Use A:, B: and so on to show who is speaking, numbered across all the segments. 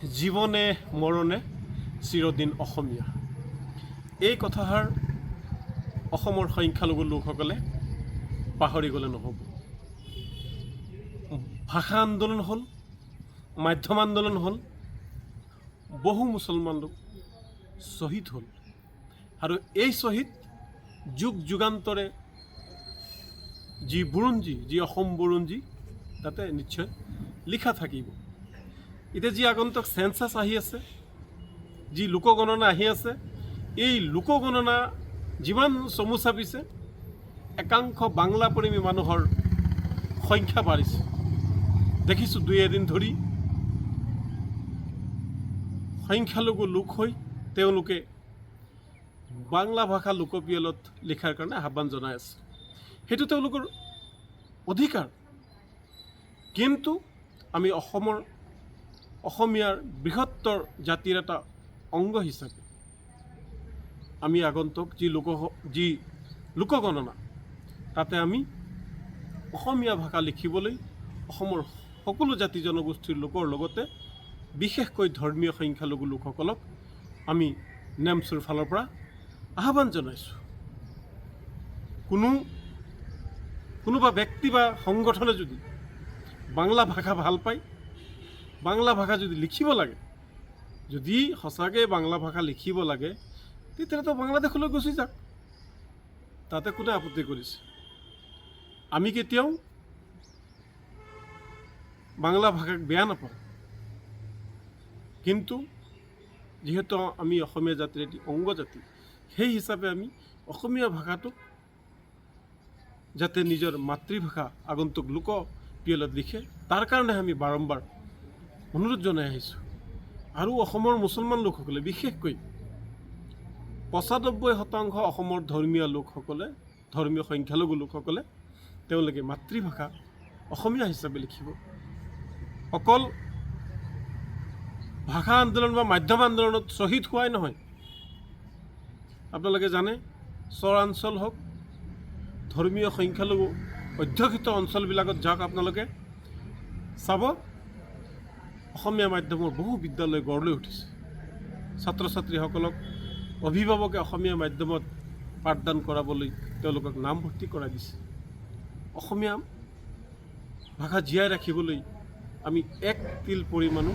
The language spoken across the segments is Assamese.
A: জীৱনে মৰণে চিৰদিন অসমীয়া। এই কথাষাৰ অসমৰ সংখ্যালঘু লোকসকলে পাহৰি গ'লে নহ'ব। ভাষা আন্দোলন হ'ল, মাধ্যম আন্দোলন হ'ল, বহু মুছলমান লোক শ্বহীদ হ'ল আৰু এই শ্বহীদ যুগ যুগান্তৰে যি বুৰঞ্জী, যি অসম বুৰঞ্জী তাতে নিশ্চয় লিখা থাকিব। এতিয়া যি আগন্তুক চেঞ্চাছ আহি আছে, যি লোকগণনা আহি আছে, এই লোকগণনা যিমান চমু চাপিছে একাংশ বাংলা প্ৰেমী মানুহৰ সংখ্যা বাঢ়িছে। দেখিছোঁ দুই এদিন ধৰি সংখ্যালঘু লোক হৈ তেওঁলোকে বাংলা ভাষা লোকপিয়লত লিখাৰ কাৰণে আহ্বান জনাই আছে। সেইটো তেওঁলোকৰ অধিকাৰ, কিন্তু আমি অসমীয়াৰ বৃহত্তৰ জাতিৰ এটা অংগ হিচাপে আমি আগন্তুক যি লোকগণনা তাতে আমি অসমীয়া ভাষা লিখিবলৈ অসমৰ সকলো জাতি জনগোষ্ঠীৰ লোকৰ লগতে বিশেষকৈ ধৰ্মীয় সংখ্যালঘু লোকসকলক আমি নেমচুৰ ফালৰ পৰা আহ্বান জনাইছোঁ। কোনোবা ব্যক্তি বা সংগঠনে যদি বাংলা ভাষা ভাল পায়, বাংলা ভাষা যদি লিখিব লাগে, যদি সঁচাকৈ বাংলা ভাষা লিখিব লাগে, তেতিয়াহ'লেতো বাংলাদেশলৈ গুচি যাওক, তাতে কোনে আপত্তি কৰিছে। আমি কেতিয়াও বাংলা ভাষাক বেয়া নাপাওঁ, কিন্তু যিহেতু আমি অসমীয়া জাতিৰ এটি অংগ জাতি, সেই হিচাপে আমি অসমীয়া ভাষাটোক যাতে নিজৰ মাতৃভাষা আগন্তুক লোকপিয়লত লিখে, তাৰ কাৰণে আমি বাৰম্বাৰ অনুৰোধ জনাই আহিছোঁ। আৰু অসমৰ মুছলমান লোকসকলে, বিশেষকৈ ৯৫% অসমৰ ধৰ্মীয় লোকসকলে, ধৰ্মীয় সংখ্যালঘু লোকসকলে তেওঁলোকে মাতৃভাষা অসমীয়া হিচাপে লিখিব। অকল ভাষা আন্দোলন বা মাধ্যম আন্দোলনত শ্বহীদ হোৱাই নহয়, আপোনালোকে জানে চৰাঞ্চল হওক, ধৰ্মীয় সংখ্যালঘু অধ্যুষিত অঞ্চলবিলাকত যাওক, আপোনালোকে চাব অসমীয়া মাধ্যমৰ বহু বিদ্যালয় গঢ় লৈ উঠিছে। ছাত্ৰ ছাত্ৰীসকলক অভিভাৱকে অসমীয়া মাধ্যমত পাঠদান কৰাবলৈ তেওঁলোকক নামভৰ্তি কৰাই দিছে। অসমীয়া ভাষা জীয়াই ৰাখিবলৈ আমি এক তিল পৰিমাণো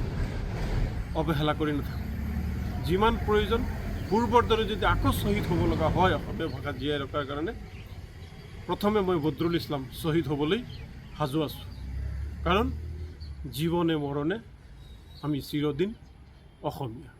A: অৱহেলা কৰি নাথাকোঁ। যিমান প্ৰয়োজন পূৰ্বৰ দৰে যদি আকৌ শ্বহীদ হ'ব লগা হয় অসমীয়া ভাষা জীয়াই ৰখাৰ কাৰণে, প্ৰথমে মই বদৰুল ইছলাম শ্বহীদ হ'বলৈ সাজু আছোঁ। কাৰণ জীৱনে মৰণে আমি চিৰদিন অসমীয়া।